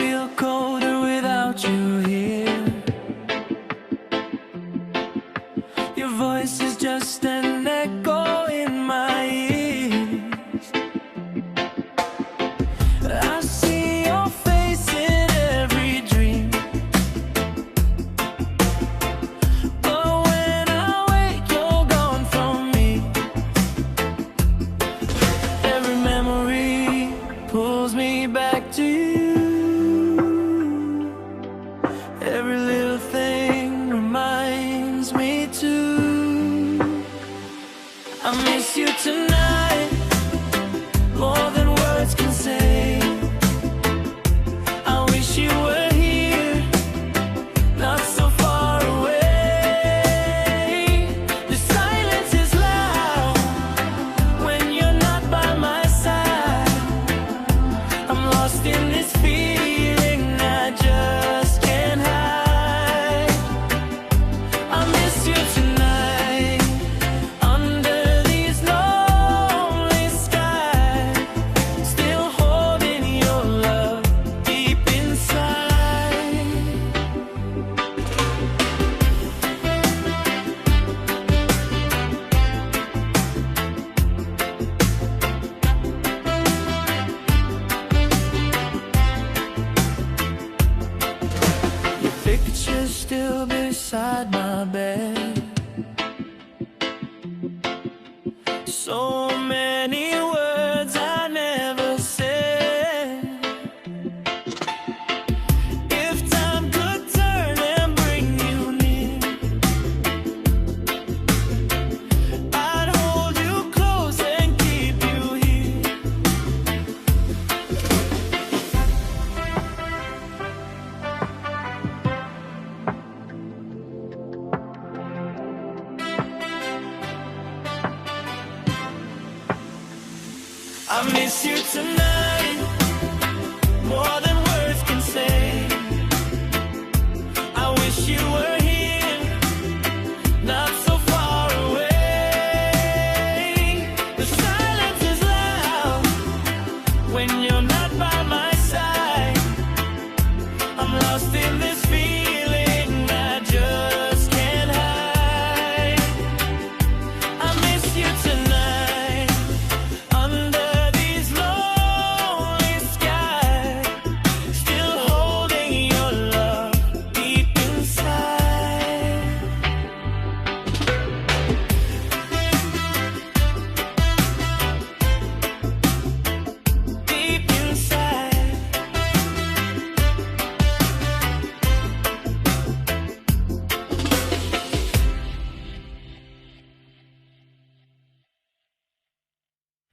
feel colder without you here. Your voice is just an echo in my ears. I see your face in every dream, but when I wake, you're gone from me. Every memory pulls me back to you. Every little thing reminds me to. I miss you tonight, more than words can say. I wish you were here, not so far away. The silence is loud when you're not by my side. I'm lost in this feeling I just can't hide. I miss you tonight, under these lonely skies, still holding your love deep inside. Your picture's still beside my bed. So many words I never said. If time could turn and bring you near, I'd hold you close and keep you here. I miss you tonight, more than words can say. I wish you were here, not so far away. The silence is loud when you're not by my side. I'm lost in this feeling